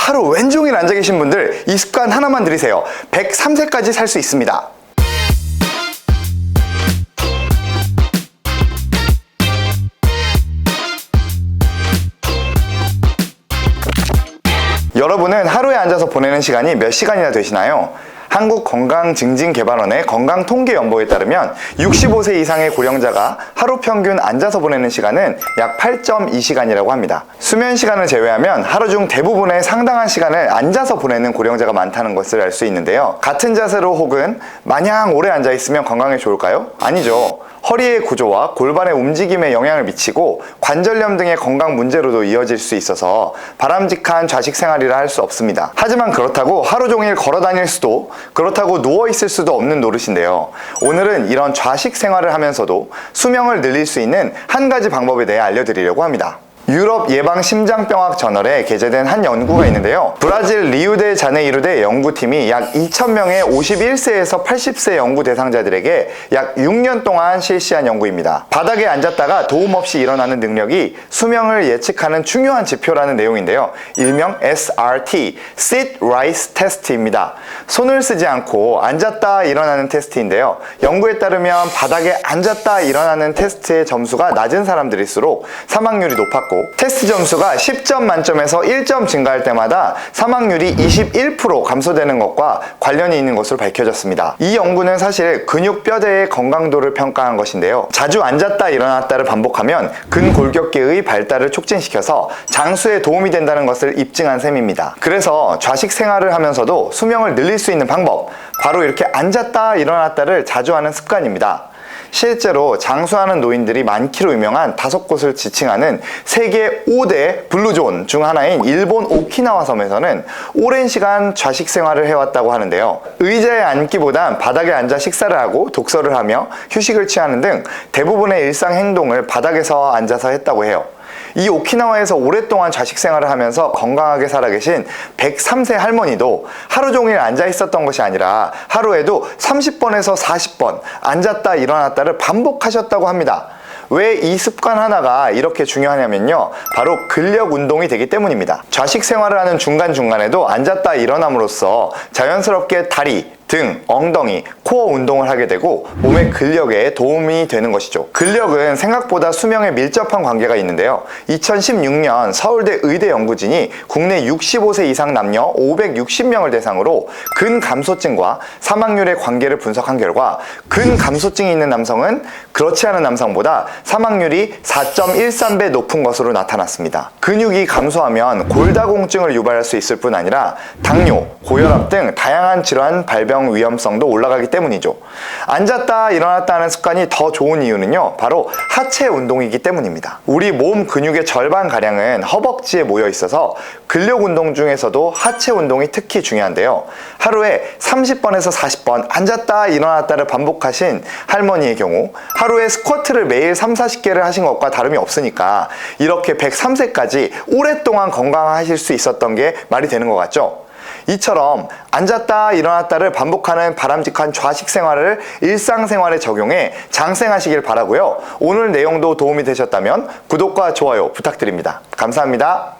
하루 왼종일 앉아 계신 분들 이 습관 하나만 들이세요. 103세까지 살 수 있습니다. 여러분은 하루에 앉아서 보내는 시간이 몇 시간이나 되시나요? 한국건강증진개발원의 건강통계연보에 따르면 65세 이상의 고령자가 하루 평균 앉아서 보내는 시간은 약 8.2시간이라고 합니다. 수면 시간을 제외하면 하루 중 대부분의 상당한 시간을 앉아서 보내는 고령자가 많다는 것을 알 수 있는데요. 같은 자세로 혹은 마냥 오래 앉아 있으면 건강에 좋을까요? 아니죠. 허리의 구조와 골반의 움직임에 영향을 미치고 관절염 등의 건강 문제로도 이어질 수 있어서 바람직한 좌식 생활이라 할 수 없습니다. 하지만 그렇다고 하루 종일 걸어 다닐 수도, 그렇다고 누워 있을 수도 없는 노릇인데요. 오늘은 이런 좌식 생활을 하면서도 수명을 늘릴 수 있는 한 가지 방법에 대해 알려드리려고 합니다. 유럽 예방심장병학 저널에 게재된 한 연구가 있는데요. 브라질 리우데 자네이루대 연구팀이 약 2,000명의 51세에서 80세 연구 대상자들에게 약 6년 동안 실시한 연구입니다. 바닥에 앉았다가 도움 없이 일어나는 능력이 수명을 예측하는 중요한 지표라는 내용인데요. 일명 SRT, Sit Rise Test입니다. 손을 쓰지 않고 앉았다 일어나는 테스트인데요. 연구에 따르면 바닥에 앉았다 일어나는 테스트의 점수가 낮은 사람들일수록 사망률이 높았고, 테스트 점수가 10점 만점에서 1점 증가할 때마다 사망률이 21% 감소되는 것과 관련이 있는 것으로 밝혀졌습니다. 이 연구는 사실 근육 뼈대의 건강도를 평가한 것인데요. 자주 앉았다 일어났다를 반복하면 근골격계의 발달을 촉진시켜서 장수에 도움이 된다는 것을 입증한 셈입니다. 그래서 좌식 생활을 하면서도 수명을 늘릴 수 있는 방법, 바로 이렇게 앉았다 일어났다를 자주 하는 습관입니다. 실제로 장수하는 노인들이 많기로 유명한 5곳을 지칭하는 세계 5대 블루존 중 하나인 일본 오키나와 섬에서는 오랜 시간 좌식 생활을 해왔다고 하는데요. 의자에 앉기보단 바닥에 앉아 식사를 하고 독서를 하며 휴식을 취하는 등 대부분의 일상 행동을 바닥에서 앉아서 했다고 해요. 이 오키나와에서 오랫동안 좌식 생활을 하면서 건강하게 살아계신 103세 할머니도 하루 종일 앉아 있었던 것이 아니라 하루에도 30번에서 40번 앉았다 일어났다를 반복하셨다고 합니다. 왜 이 습관 하나가 이렇게 중요하냐면요, 바로 근력 운동이 되기 때문입니다. 좌식 생활을 하는 중간중간에도 앉았다 일어남으로써 자연스럽게 다리, 등, 엉덩이, 코어 운동을 하게 되고 몸의 근력에 도움이 되는 것이죠. 근력은 생각보다 수명에 밀접한 관계가 있는데요. 2016년 서울대 의대 연구진이 국내 65세 이상 남녀 560명을 대상으로 근감소증과 사망률의 관계를 분석한 결과 근감소증이 있는 남성은 그렇지 않은 남성보다 사망률이 4.13배 높은 것으로 나타났습니다. 근육이 감소하면 골다공증을 유발할 수 있을 뿐 아니라 당뇨, 고혈압 등 다양한 질환 발병 위험성도 올라가기 때문이죠. 앉았다 일어났다 하는 습관이 더 좋은 이유는요, 바로 하체 운동이기 때문입니다. 우리 몸 근육의 절반가량은 허벅지에 모여 있어서 근력 운동 중에서도 하체 운동이 특히 중요한데요. 하루에 30번에서 40번 앉았다 일어났다를 반복하신 할머니의 경우 하루에 스쿼트를 매일 3-40개를 하신 것과 다름이 없으니까 이렇게 103세까지 오랫동안 건강하실 수 있었던 게 말이 되는 것 같죠? 이처럼 앉았다 일어났다를 반복하는 바람직한 좌식 생활을 일상생활에 적용해 장생하시길 바라고요. 오늘 내용도 도움이 되셨다면 구독과 좋아요 부탁드립니다. 감사합니다.